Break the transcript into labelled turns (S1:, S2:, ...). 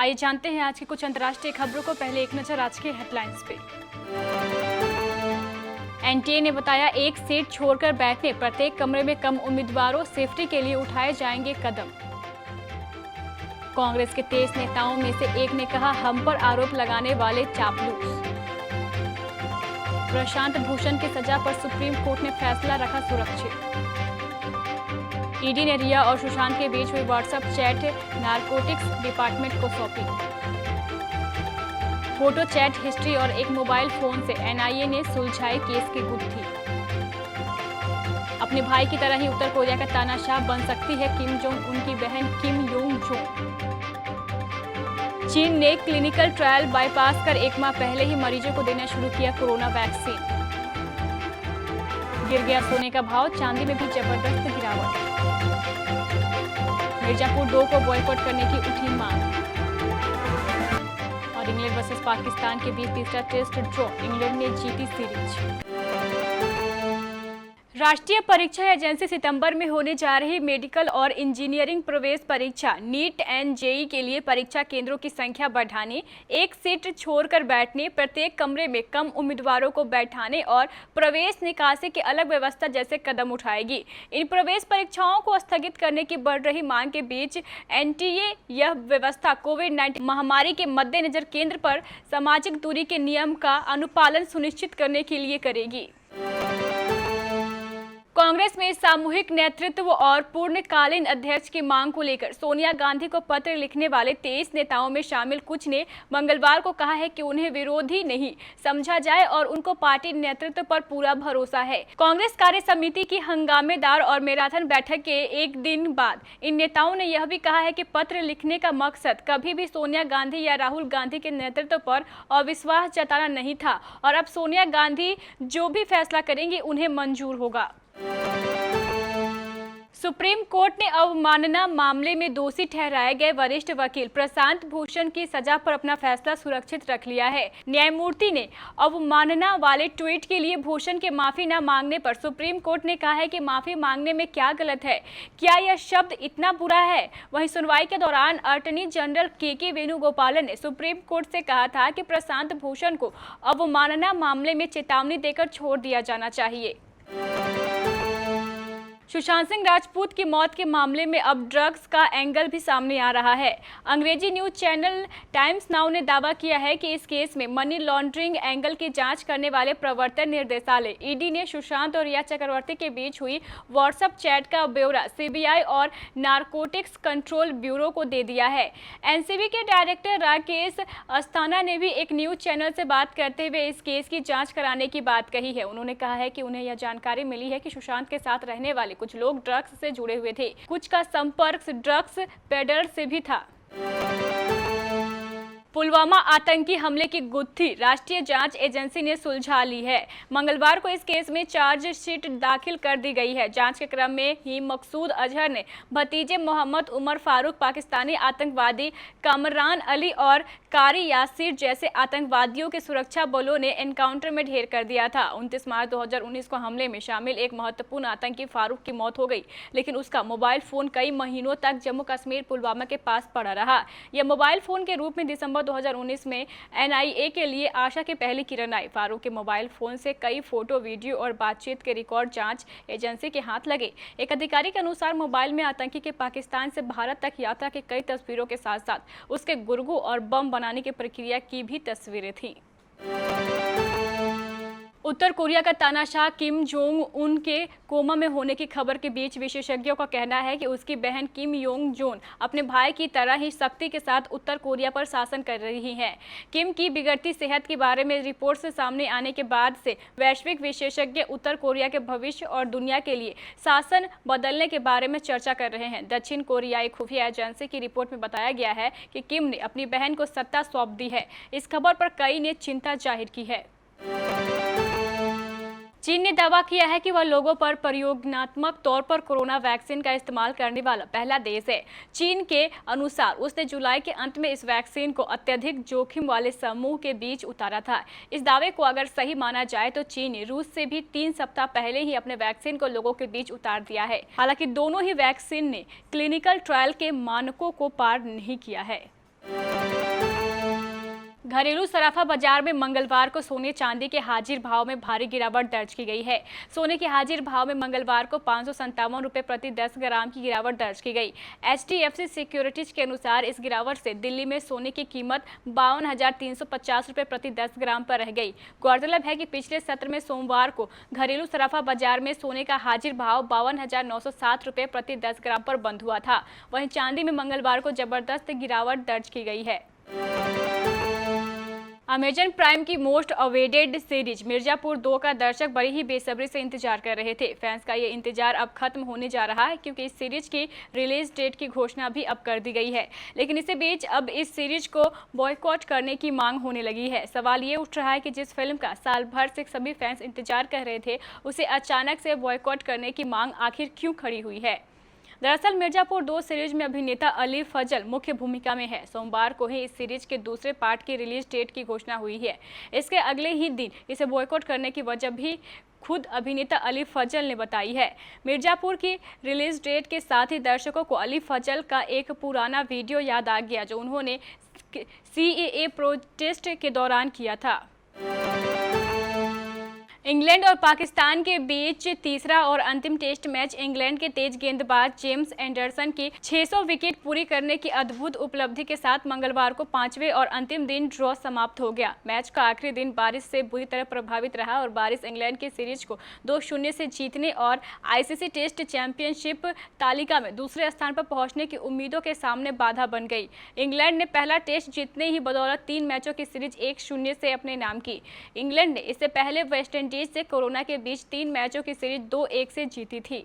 S1: आइए जानते हैं आज की कुछ अंतर्राष्ट्रीय खबरों को। पहले एक नजर आज के हेडलाइंस पे। एनटीए ने बताया एक सीट छोड़कर बैठने, प्रत्येक कमरे में कम उम्मीदवारों, सेफ्टी के लिए उठाए जाएंगे कदम। कांग्रेस के 23 नेताओं में से एक ने कहा हम पर आरोप लगाने वाले चापलूस। प्रशांत भूषण की सजा पर सुप्रीम कोर्ट ने फैसला रखा सुरक्षित। ईडी ने रिया और सुशांत के बीच हुई व्हाट्सएप चैट नारकोटिक्स डिपार्टमेंट को सौंपी। फोटो चैट हिस्ट्री और एक मोबाइल फोन से एनआईए ने सुलझाई केस की गुत्थी। अपने भाई की तरह ही उत्तर कोरिया का तानाशाह बन सकती है किम जोंग उन की बहन किम योंग जोंग। चीन ने क्लिनिकल ट्रायल बाईपास कर 1 माह पहले ही मरीजों को देना शुरू किया कोरोना वैक्सीन। गिर गया सोने का भाव, चांदी में भी जबरदस्त गिरावट। मिर्जापुर 2 को बॉयकॉट करने की उठी मांग। और इंग्लैंड वर्सेस पाकिस्तान के बीच तीसरा टेस्ट ड्रॉ, इंग्लैंड ने जीती सीरीज। राष्ट्रीय परीक्षा एजेंसी सितंबर में होने जा रही मेडिकल और इंजीनियरिंग प्रवेश परीक्षा नीट एंड जेई के लिए परीक्षा केंद्रों की संख्या बढ़ाने, एक सीट छोड़कर बैठने, प्रत्येक कमरे में कम उम्मीदवारों को बैठाने और प्रवेश निकासी की अलग व्यवस्था जैसे कदम उठाएगी। इन प्रवेश परीक्षाओं को स्थगित करने की बढ़ रही मांग के बीच एनटीए यह व्यवस्था कोविड-19 महामारी के मद्देनजर केंद्र पर सामाजिक दूरी के नियम का अनुपालन सुनिश्चित करने के लिए करेगी। कांग्रेस में सामूहिक नेतृत्व और पूर्णकालीन अध्यक्ष की मांग को लेकर सोनिया गांधी को पत्र लिखने वाले 23 नेताओं में शामिल कुछ ने मंगलवार को कहा है कि उन्हें विरोधी नहीं समझा जाए और उनको पार्टी नेतृत्व पर पूरा भरोसा है। कांग्रेस कार्य समिति की हंगामेदार और मैराथन बैठक के एक दिन बाद इन नेताओं ने यह भी कहा है कि पत्र लिखने का मकसद कभी भी सोनिया गांधी या राहुल गांधी के नेतृत्व पर अविश्वास जताना नहीं था और अब सोनिया गांधी जो भी फैसला करेंगी उन्हें मंजूर होगा। सुप्रीम कोर्ट ने अवमानना मामले में दोषी ठहराए गए वरिष्ठ वकील प्रशांत भूषण की सजा पर अपना फैसला सुरक्षित रख लिया है। न्यायमूर्ति ने अवमानना वाले ट्वीट के लिए भूषण के माफी न मांगने पर सुप्रीम कोर्ट ने कहा है कि माफी मांगने में क्या गलत है, क्या यह शब्द इतना बुरा है। वहीं सुनवाई के दौरान अटॉर्नी जनरल के वेणुगोपालन ने सुप्रीम कोर्ट से कहा था कि प्रशांत भूषण को अवमानना मामले में चेतावनी देकर छोड़ दिया जाना चाहिए। सुशांत सिंह राजपूत की मौत के मामले में अब ड्रग्स का एंगल भी सामने आ रहा है। अंग्रेजी न्यूज चैनल टाइम्स नाउ ने दावा किया है कि इस केस में मनी लॉन्ड्रिंग एंगल की जांच करने वाले प्रवर्तन निर्देशालय ईडी ने सुशांत और रिया चक्रवर्ती के बीच हुई व्हाट्सएप चैट का ब्यौरा सीबीआई और नारकोटिक्स कंट्रोल ब्यूरो को दे दिया है। एनसीबी के डायरेक्टर राकेश अस्थाना ने भी एक न्यूज चैनल से बात करते हुए इस केस की जाँच कराने की बात कही है। उन्होंने कहा है कि उन्हें यह जानकारी मिली है कि सुशांत के साथ रहने वाले कुछ लोग ड्रग्स से जुड़े हुए थे, कुछ का संपर्क ड्रग्स पेडलर से भी था। पुलवामा आतंकी हमले की गुत्थी राष्ट्रीय जांच एजेंसी ने सुलझा ली है। मंगलवार को इस केस में चार्जशीट दाखिल कर दी गई है। जांच के क्रम में ही मकसूद अजहर ने भतीजे मोहम्मद उमर फारूक, पाकिस्तानी आतंकवादी कामरान अली और कारी यासिर जैसे आतंकवादियों के सुरक्षा बलों ने एनकाउंटर में ढेर कर दिया था। 29 मार्च 2019 को हमले में शामिल एक महत्वपूर्ण आतंकी फारूक की मौत हो गई, लेकिन उसका मोबाइल फोन कई महीनों तक जम्मू कश्मीर पुलवामा के पास पड़ा रहा। यह मोबाइल फोन के रूप में दिसंबर 2019 में एनआईए के लिए आशा की पहली किरण आई। फारूक के मोबाइल फोन से कई फोटो, वीडियो और बातचीत के रिकॉर्ड जांच एजेंसी के हाथ लगे। एक अधिकारी के अनुसार मोबाइल में आतंकी के पाकिस्तान से भारत तक यात्रा की कई तस्वीरों के साथ साथ उसके गुर्गों और बम बनाने की प्रक्रिया की भी तस्वीरें थीं। उत्तर कोरिया का तानाशाह किम जोंग उन के कोमा में होने की खबर के बीच विशेषज्ञों का कहना है कि उसकी बहन किम योंग जोन अपने भाई की तरह ही सख्ती के साथ उत्तर कोरिया पर शासन कर रही हैं। किम की बिगड़ती सेहत के बारे में रिपोर्ट से सामने आने के बाद से वैश्विक विशेषज्ञ उत्तर कोरिया के भविष्य और दुनिया के लिए शासन बदलने के बारे में चर्चा कर रहे हैं। दक्षिण कोरियाई खुफिया एजेंसी की रिपोर्ट में बताया गया है कि किम ने अपनी बहन को सत्ता सौंप दी है। इस खबर पर कई ने चिंता जाहिर की है। चीन ने दावा किया है कि वह लोगों पर प्रयोगात्मक तौर पर कोरोना वैक्सीन का इस्तेमाल करने वाला पहला देश है। चीन के अनुसार उसने जुलाई के अंत में इस वैक्सीन को अत्यधिक जोखिम वाले समूह के बीच उतारा था। इस दावे को अगर सही माना जाए तो चीन ने रूस से भी 3 सप्ताह पहले ही अपने वैक्सीन को लोगों के बीच उतार दिया है। हालांकि दोनों ही वैक्सीन ने क्लिनिकल ट्रायल के मानकों को पार नहीं किया है। घरेलू सराफा बाजार में मंगलवार को सोने चांदी के हाजिर भाव में भारी गिरावट दर्ज की गई है। सोने के हाजिर भाव में मंगलवार को 557 रुपए प्रति 10 ग्राम की गिरावट दर्ज की गई। HDFC सिक्योरिटीज के अनुसार इस गिरावट से दिल्ली में सोने की कीमत 52,350 रुपए प्रति 10 ग्राम पर रह गई। गौरतलब है कि पिछले सत्र में सोमवार को घरेलू सराफा बाजार में सोने का हाजिर भाव 52,907 रुपए प्रति 10 ग्राम पर बंद हुआ था। वहीं चांदी में मंगलवार को जबरदस्त गिरावट दर्ज की गई है। अमेजन प्राइम की मोस्ट अवेटेड सीरीज मिर्जापुर 2 का दर्शक बड़ी ही बेसब्री से इंतजार कर रहे थे। फैंस का ये इंतजार अब खत्म होने जा रहा है, क्योंकि इस सीरीज की रिलीज डेट की घोषणा भी अब कर दी गई है। लेकिन इसी बीच अब इस सीरीज को बॉयकॉट करने की मांग होने लगी है। सवाल ये उठ रहा है कि जिस फिल्म का साल भर से सभी फैंस इंतजार कर रहे थे, उसे अचानक से बॉयकॉट करने की मांग आखिर क्यों खड़ी हुई है। दरअसल मिर्जापुर 2 सीरीज में अभिनेता अली फजल मुख्य भूमिका में है। सोमवार को ही इस सीरीज के दूसरे पार्ट की रिलीज डेट की घोषणा हुई है। इसके अगले ही दिन इसे बॉयकॉट करने की वजह भी खुद अभिनेता अली फजल ने बताई है। मिर्जापुर की रिलीज डेट के साथ ही दर्शकों को अली फजल का एक पुराना वीडियो याद आ गया, जो उन्होंने CAA प्रोटेस्ट के दौरान किया था। इंग्लैंड और पाकिस्तान के बीच तीसरा और अंतिम टेस्ट मैच इंग्लैंड के तेज गेंदबाज जेम्स एंडरसन की 600 विकेट पूरी करने की अद्भुत उपलब्धि के साथ मंगलवार को 5वें और अंतिम दिन ड्रॉ समाप्त हो गया। मैच का आखिरी दिन बारिश से बुरी तरह प्रभावित रहा और बारिश इंग्लैंड की सीरीज को 2-0 से जीतने और ICC टेस्ट चैंपियनशिप तालिका में दूसरे स्थान पर पहुंचने की उम्मीदों के सामने बाधा बन गई। इंग्लैंड ने पहला टेस्ट जीतने ही बदौलत 3 मैचों की सीरीज 1-0 से अपने नाम की। इंग्लैंड ने इससे पहले वेस्ट इंडीज से कोरोना के बीच 3 मैचों की सीरीज 2-1 से जीती थी।